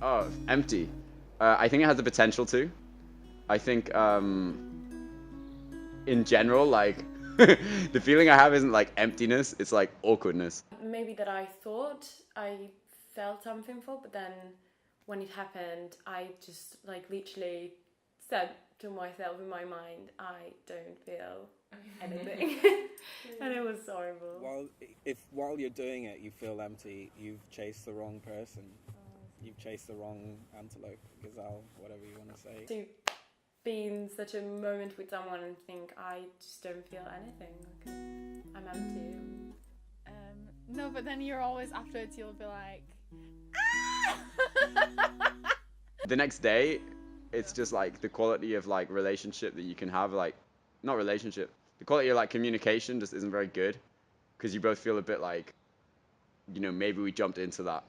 Oh, empty. I think it has the potential to. I think in general, like the feeling I have isn't like emptiness, it's like awkwardness. Maybe that I thought I felt something for, but then when it happened, I just like literally said to myself in my mind, I don't feel anything. And it was horrible. While you're doing it, you feel empty, you've chased the wrong person. You've chased the wrong antelope, gazelle, whatever you want to say. To be in such a moment with someone and think, I just don't feel anything. Okay, I'm empty. No, but then you're always afterwards, you'll be like, The next day, it's just like the quality of like relationship that you can have, like not relationship, the quality of like communication just isn't very good because you both feel a bit like, maybe we jumped into that,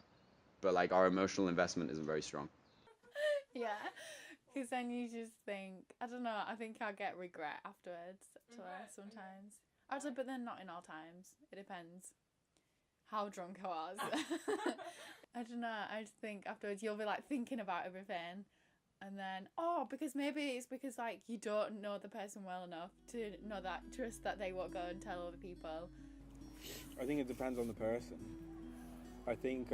but like our emotional investment isn't very strong. yeah. Because then you just think, I don't know, I think I'll get regret afterwards sometimes. Actually, but then not in all times. It depends how drunk I was. I don't know, I just think afterwards you'll be like thinking about everything. And then, because maybe it's because like you don't know the person well enough to know that, trust that they won't go and tell other people. I think it depends on the person. I think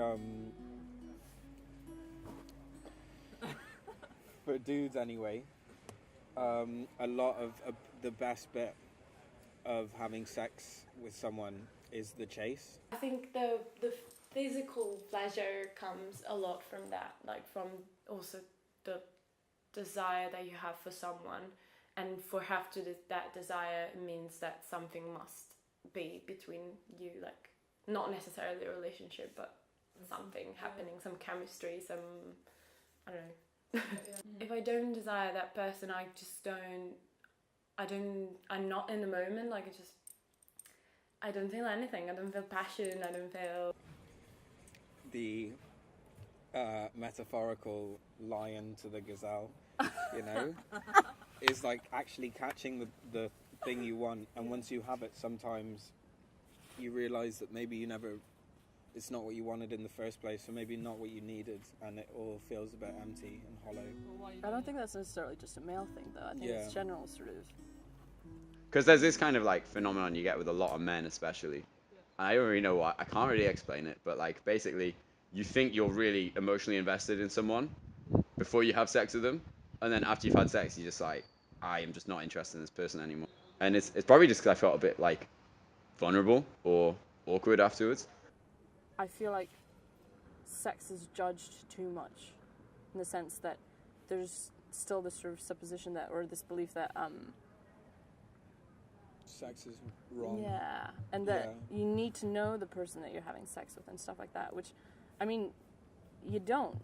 for dudes anyway, a lot of the best bit of having sex with someone is the chase. I think the physical pleasure comes a lot from that, like from also the desire that you have for someone, and for that desire means that something must be between you, like not necessarily a relationship, but something happening, some chemistry, some, I don't know. If I don't desire that person, I'm not in the moment, like I don't feel anything. I don't feel passion. I don't feel The metaphorical lion to the gazelle, is like actually catching the thing you want. And once you have it, sometimes you realize that maybe it's not what you wanted in the first place, or maybe not what you needed, and it all feels a bit empty and hollow. I don't think that's necessarily just a male thing, though. I think it's general, sort of. Because there's this kind of like phenomenon you get with a lot of men, especially. And I don't really know why. I can't really explain it, but like basically, you think you're really emotionally invested in someone before you have sex with them, and then after you've had sex, you're just like, I am just not interested in this person anymore. And it's probably just because I felt a bit like vulnerable or awkward afterwards. I feel like sex is judged too much, in the sense that there's still this sort of supposition that, or this belief that, Sex is wrong. yeah, and that you need to know the person that you're having sex with and stuff like that, which, I mean, you don't.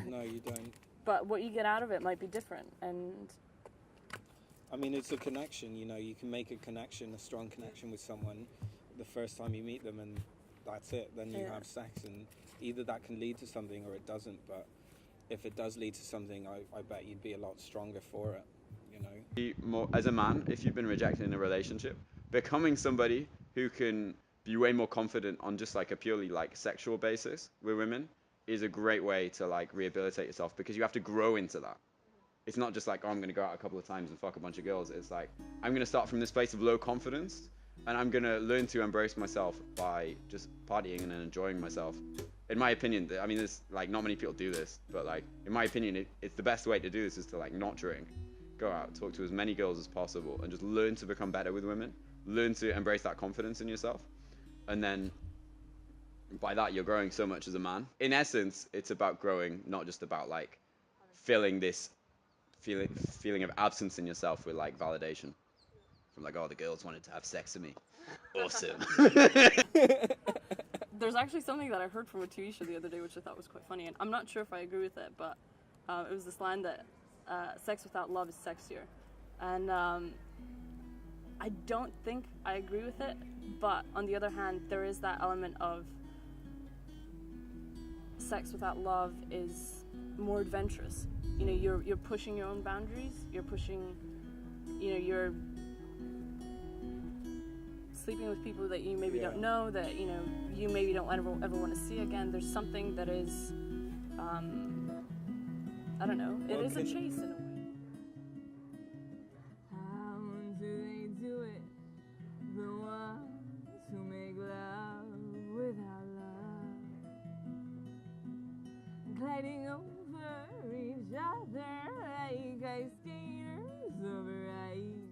No, you don't. But what you get out of it might be different, and I mean, it's a connection, you can make a connection, a strong connection with someone the first time you meet them, and that's it. Then you have sex, and either that can lead to something or it doesn't, but if it does lead to something, I bet you'd be a lot stronger for it, As a man, if you've been rejected in a relationship, becoming somebody who can be way more confident on just like a purely like sexual basis with women is a great way to like rehabilitate yourself, because you have to grow into that. It's not just like, I'm going to go out a couple of times and fuck a bunch of girls. It's like, I'm going to start from this place of low confidence, and I'm going to learn to embrace myself by just partying and enjoying myself. In my opinion, I mean, there's like not many people do this, but like in my opinion, it's the best way to do this is to like not drink, go out, talk to as many girls as possible, and just learn to become better with women, learn to embrace that confidence in yourself, and then by that you're growing so much as a man. In essence, it's about growing, not just about like filling this feeling of absence in yourself with like validation from like, oh, the girls wanted to have sex with me, awesome. there's actually something that I heard from a TV show the other day, which I thought was quite funny, and I'm not sure if I agree with it, but it was this line that sex without love is sexier, and I don't think I agree with it, but on the other hand, there is that element of sex without love is more adventurous. You're pushing your own boundaries, you're pushing, you're sleeping with people that you maybe don't know, that you maybe don't ever want to see again. There's something that is I don't know. It Well, is a can- chase in a way. How do they do it? The ones who make love without love, gliding over each other like ice skaters over ice.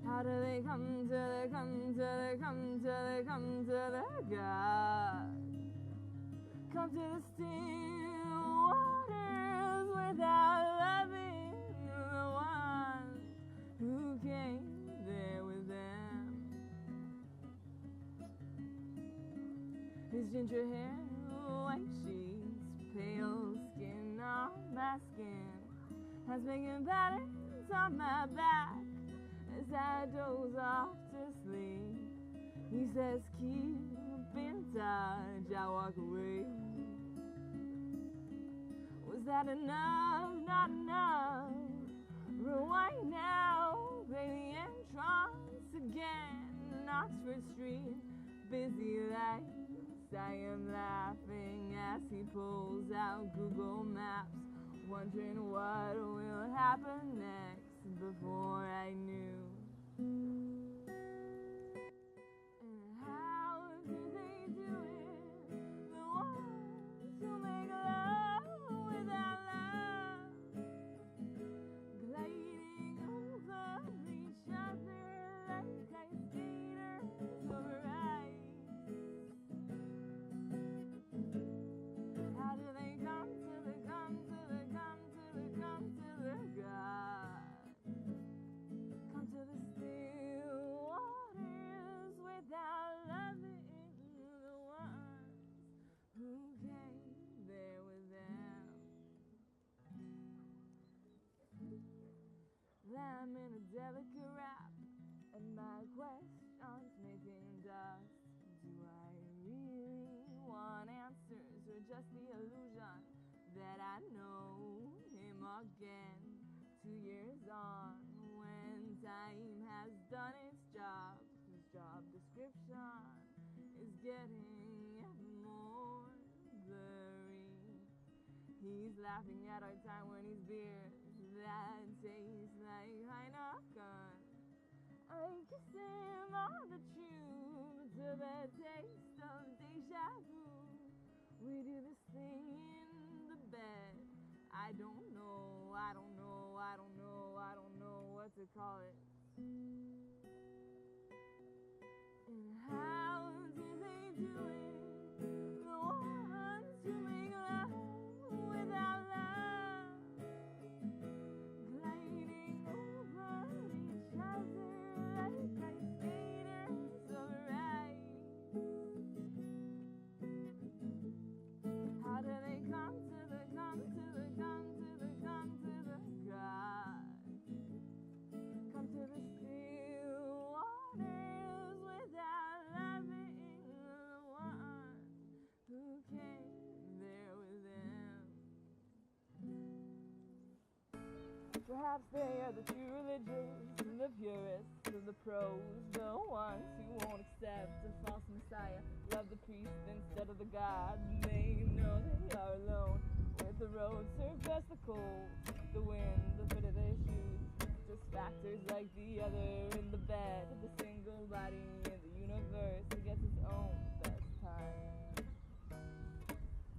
How do they come to the come to the come to the come to the God? Come to the still waters without loving the one who came there with them. His ginger hair, white sheets, pale skin on my skin, has making patterns on my back as I doze off to sleep. He says, keep in touch, I walk away. Was that enough? Not enough. Rewind now, play the entrance again. Oxford Street, busy lights. I am laughing as he pulls out Google Maps, wondering what will happen next before I knew. And how do they do it? The ones who make love without love, gliding over each other like ice skaters over ice. How do they come to the come to the come to the come to the God? Come to the still waters without loving the ones who came there with them. Lamb in a delicate wrap, and my questions making dust. Do I really want answers, or just the illusion that I know him again? 2 years on, when time has done its job, his job description is getting ever more blurry. He's laughing at our time when he's beer that tastes like Heineken. I kiss him on the tube to the taste of deja vu. We do this thing in the bed. I don't know, I don't know, I don't know, I don't know what to call it. And how do they do it? The ones who make love without love, gliding over each other like ice skaters over ice. How do they come to the come to the come to the come to the God? Come to the still waters without loving the one who came there with them. Perhaps they are the true religious and the purists and the pros, the ones who won't accept a false messiah, love the priest instead of the God. They know they are alone with the road, serve best the cold, the wind, the fit of their shoes. Just factors like the other in the bed, the single body in the universe who gets its own best time.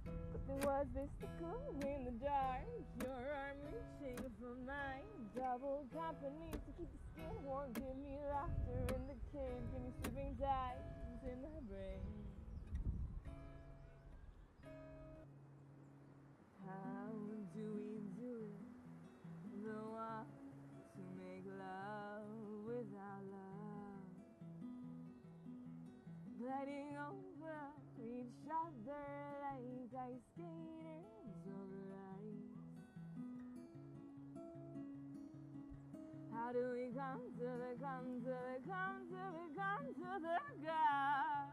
But there was this tickle in the dark, your arm reaching for mine. Double company to keep the skin warm, give me laughter in the cave, give me sweeping tides in my brain. How do we do it? The ones who make love without love, gliding over each other like ice skaters over ice. How do we come to the come to the come to the come to the God?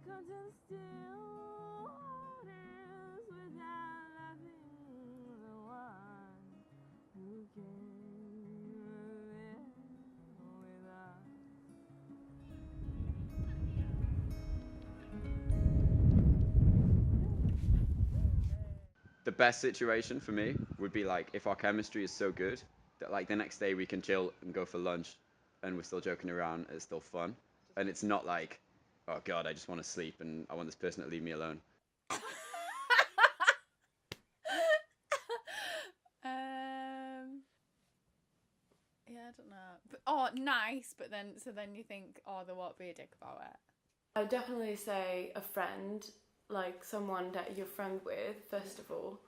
Come to the still waters without loving the one who came there with us. the best situation for me would be like if our chemistry is so good that like the next day we can chill and go for lunch and we're still joking around, it's still fun, and it's not like, oh god, I just want to sleep and I want this person to leave me alone. Yeah, I don't know. But, oh, nice, but then you think, oh, there won't be a dick about it. I definitely say a friend, like someone that you're friend with, first of all,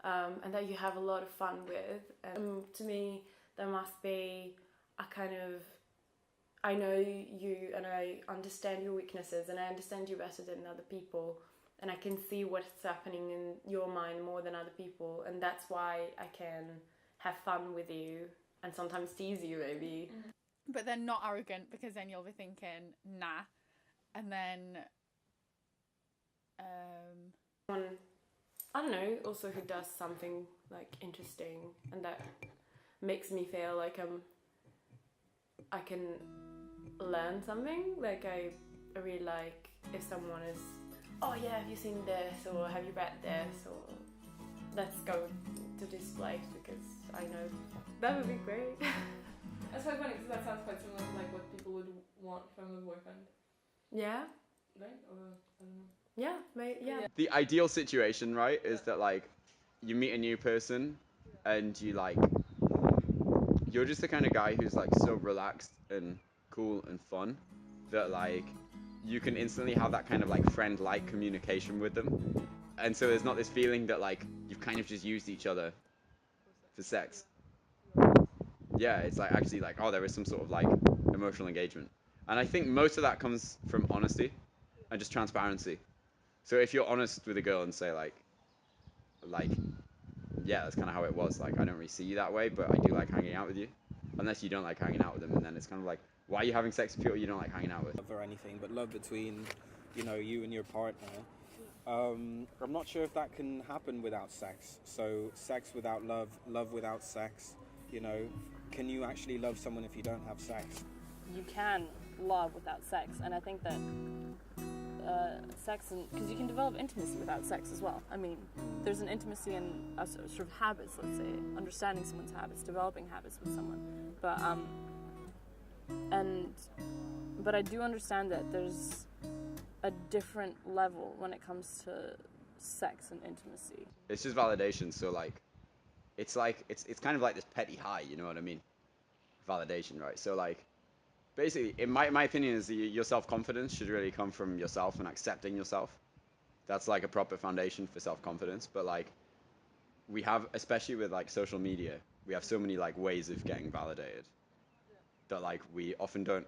and that you have a lot of fun with. To me, there must be a kind of, I know you and I understand your weaknesses and I understand you better than other people, and I can see what's happening in your mind more than other people, and that's why I can have fun with you and sometimes tease you maybe. But then not arrogant, because then you'll be thinking, nah. And then Someone, I don't know, also who does something like interesting and that makes me feel like I can learn something. Like I really like if someone is, oh yeah, have you seen this, or have you read this, or let's go to this place because I know that would be great. That's quite funny because that sounds quite similar to like what people would want from a boyfriend, Yeah, right? Or I don't know. yeah, yeah. The ideal situation, right, is that like you meet a new person and you like you're just the kind of guy who's like so relaxed and cool and fun that like you can instantly have that kind of like friend-like communication with them, and so there's not this feeling that like you've kind of just used each other for sex. Yeah, it's like actually like, oh, there is some sort of like emotional engagement, and I think most of that comes from honesty and just transparency. So if you're honest with a girl and say like yeah, that's kind of how it was, like I don't really see you that way, but I do like hanging out with you, unless you don't like hanging out with them, and then it's kind of like, why are you having sex with people you don't like hanging out with? Love or anything, but love between, you know, you and your partner. I'm not sure if that can happen without sex. So sex without love, love without sex. You know, can you actually love someone if you don't have sex? You can love without sex, and I think that sex, and because you can develop intimacy without sex as well. I mean, there's an intimacy in sort of habits, let's say, understanding someone's habits, developing habits with someone. But I do understand that there's a different level when it comes to sex and intimacy. It's just validation, so like it's kind of like this petty high, you know what I mean? Validation, right? So like basically, in my opinion, is your self-confidence should really come from yourself and accepting yourself. That's like a proper foundation for self-confidence. But like we have, especially with like social media, we have so many like ways of getting validated that like we often don't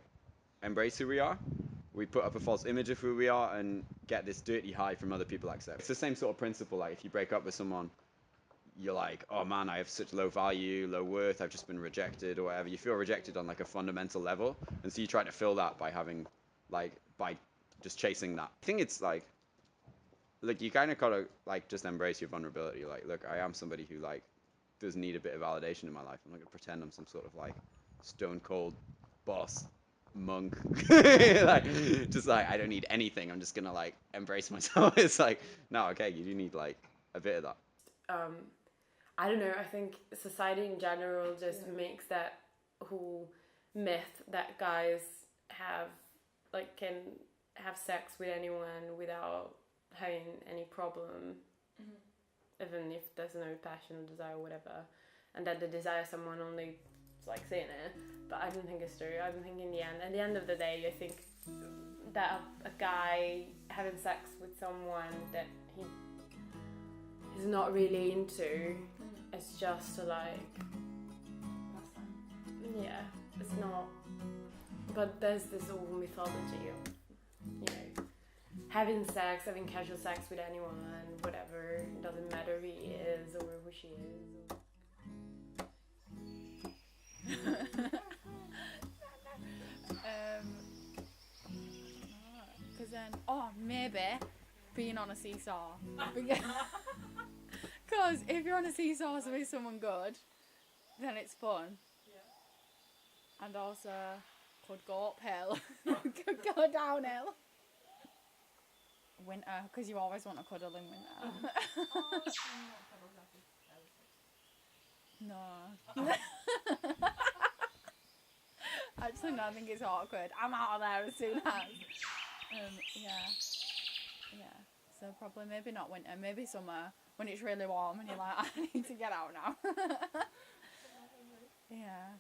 embrace who we are. We put up a false image of who we are and get this dirty high from other people accept. It's the same sort of principle. Like if you break up with someone, you're like, oh man, I have such low value, low worth, I've just been rejected or whatever. You feel rejected on like a fundamental level, and so you try to fill that by by just chasing that. I think it's like you kind of gotta like just embrace your vulnerability. Like, look, I am somebody who like does need a bit of validation in my life. I'm not gonna pretend I'm some sort of like stone cold boss monk. Like just like I don't need anything. I'm just gonna like embrace myself. It's like, no, okay, you do need like a bit of that. I don't know, I think society in general just makes that whole myth that guys have, like, can have sex with anyone without having any problem, even if there's no passion or desire or whatever, and that they desire someone only, like, saying it, but I don't think it's true. I don't think at the end of the day, I think that a guy having sex with someone that he's not really into, it's just to like, yeah, it's not, but there's this whole mythology of, you know, having sex, having casual sex with anyone, whatever, it doesn't matter who he is or who she is. Because then, maybe being on a seesaw. Because if you're on a seesaw with someone good, then it's fun. Yeah. And also could go uphill, could go downhill. winter, because you always want to cuddle in winter. No. Actually, no, I think it's awkward. I'm out of there as soon as. Yeah. So probably maybe not winter, maybe summer when it's really warm and you're like, I need to get out now. Yeah.